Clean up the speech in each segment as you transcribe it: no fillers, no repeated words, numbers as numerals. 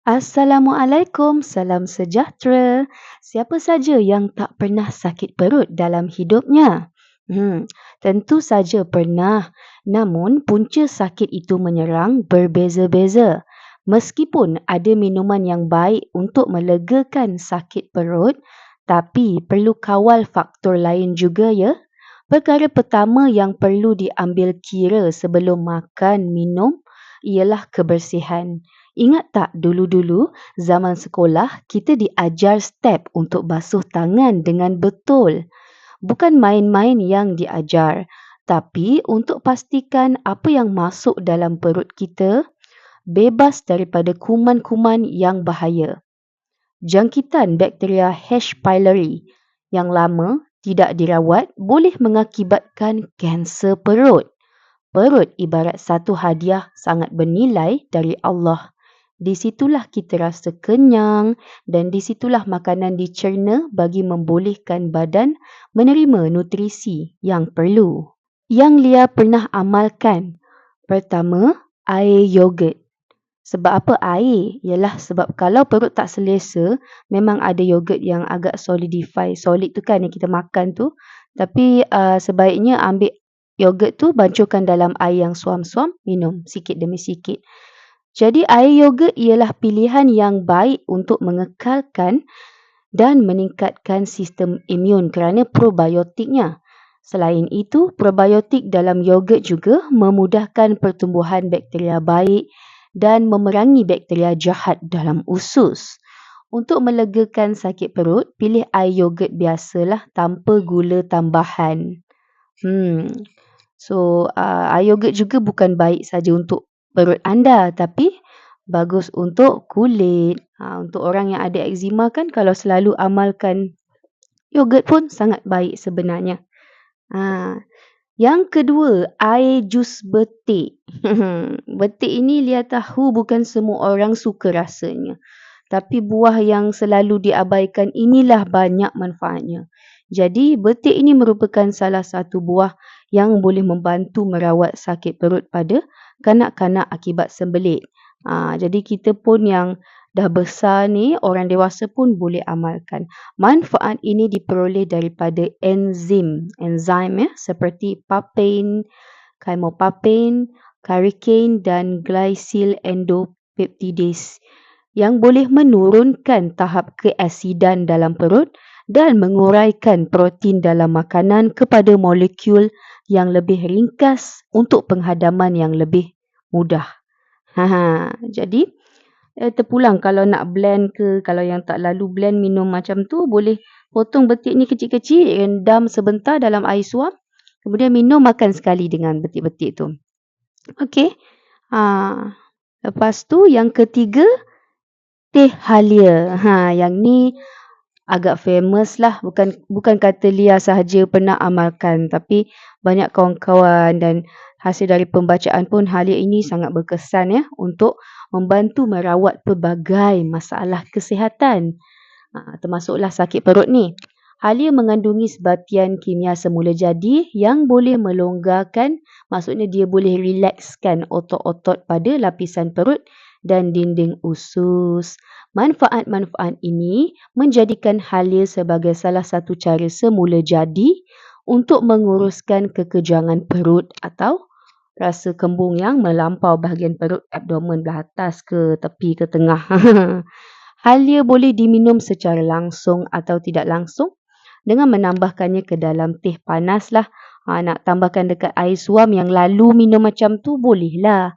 Assalamualaikum, salam sejahtera. Siapa saja yang tak pernah sakit perut dalam hidupnya? Tentu saja pernah. Namun punca sakit itu menyerang berbeza-beza. Meskipun ada minuman yang baik untuk melegakan sakit perut, tapi perlu kawal faktor lain juga ya. Perkara pertama yang perlu diambil kira sebelum makan, minum ialah kebersihan. Ingat tak dulu-dulu zaman sekolah kita diajar step untuk basuh tangan dengan betul. Bukan main-main yang diajar, tapi untuk pastikan apa yang masuk dalam perut kita bebas daripada kuman-kuman yang bahaya. Jangkitan bakteria H. pylori yang lama tidak dirawat boleh mengakibatkan kanser perut. Perut ibarat satu hadiah sangat bernilai dari Allah. Di situlah kita rasa kenyang dan di situlah makanan dicerna bagi membolehkan badan menerima nutrisi yang perlu. Yang Lia pernah amalkan. Pertama, air yogurt. Sebab apa air? Ialah sebab kalau perut tak selesa, memang ada yogurt yang agak solidify. Solid tu kan yang kita makan tu. Tapi sebaiknya ambil yogurt tu bancuhkan dalam air yang suam-suam, minum sikit demi sikit. Jadi air yogurt ialah pilihan yang baik untuk mengekalkan dan meningkatkan sistem imun kerana probiotiknya. Selain itu, probiotik dalam yogurt juga memudahkan pertumbuhan bakteria baik dan memerangi bakteria jahat dalam usus. Untuk melegakan sakit perut, pilih air yogurt biasalah tanpa gula tambahan. So, air yogurt juga bukan baik saja untuk perut anda, tapi bagus untuk kulit. Untuk orang yang ada eczema kan, kalau selalu amalkan yogurt pun sangat baik sebenarnya. Yang kedua, air jus betik. Betik ini Lia tahu bukan semua orang suka rasanya. Tapi buah yang selalu diabaikan inilah banyak manfaatnya. Jadi, betik ini merupakan salah satu buah yang boleh membantu merawat sakit perut pada kanak-kanak akibat sembelit. Jadi, kita pun yang dah besar ni, orang dewasa pun boleh amalkan. Manfaat ini diperoleh daripada enzim ya, seperti papain, chymopapin, carricane dan glycyl endopeptidase yang boleh menurunkan tahap keasidan dalam perut dan menguraikan protein dalam makanan kepada molekul yang lebih ringkas untuk penghadaman yang lebih mudah. Jadi terpulang kalau nak blend ke, kalau yang tak lalu blend minum macam tu, boleh potong betik ni kecil-kecil, rendam sebentar dalam air suam, kemudian minum, makan sekali dengan betik-betik tu. Okey. Lepas tu yang ketiga, teh halia. Yang ni agak famous lah, bukan kata Lia sahaja pernah amalkan, tapi banyak kawan-kawan dan hasil dari pembacaan pun halia ini sangat berkesan ya untuk membantu merawat pelbagai masalah kesihatan, termasuklah sakit perut ni. Halia mengandungi sebatian kimia semula jadi yang boleh melonggarkan, maksudnya dia boleh relaxkan otot-otot pada lapisan perut dan dinding usus. Manfaat-manfaat ini menjadikan halia sebagai salah satu cara semula jadi untuk menguruskan kekejangan perut atau rasa kembung yang melampau bahagian perut, abdomen belah atas ke tepi ke tengah. Halia boleh diminum secara langsung atau tidak langsung dengan menambahkannya ke dalam teh panas lah. Nak tambahkan dekat air suam yang lalu minum macam tu bolehlah.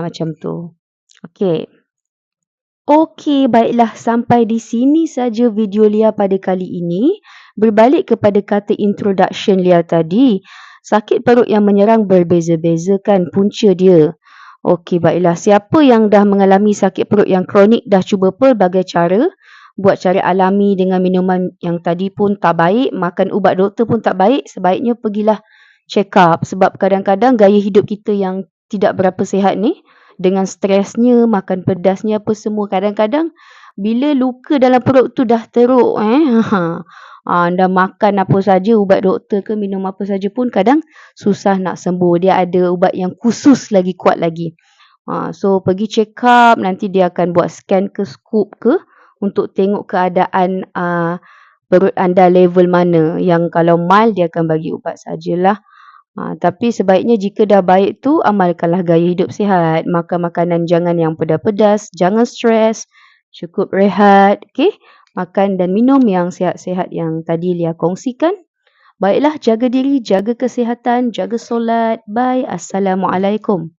Macam tu. Okey, baiklah, sampai di sini saja video Lia pada kali ini. Berbalik kepada kata introduction Lia tadi, sakit perut yang menyerang berbeza-beza kan punca dia. Okey, baiklah, siapa yang dah mengalami sakit perut yang kronik dah cuba pelbagai cara, buat cara alami dengan minuman yang tadi pun tak baik, makan ubat doktor pun tak baik, sebaiknya pergilah check up. Sebab kadang-kadang gaya hidup kita yang tidak berapa sihat ni, dengan stresnya, makan pedasnya apa semua, kadang-kadang bila luka dalam perut tu dah teruk, anda makan apa saja, ubat doktor ke minum apa saja pun kadang susah nak sembuh. Dia ada ubat yang khusus lagi, kuat lagi. So pergi check up, nanti dia akan buat scan ke scoop ke untuk tengok keadaan perut anda level mana. Yang kalau mild dia akan bagi ubat sajalah. Tapi sebaiknya jika dah baik tu, amalkanlah gaya hidup sihat. Makan makanan jangan yang pedas-pedas, jangan stres, cukup rehat, okey? Makan dan minum yang sihat-sihat yang tadi Lia kongsikan. Baiklah, jaga diri, jaga kesihatan, jaga solat. Bye. Assalamualaikum.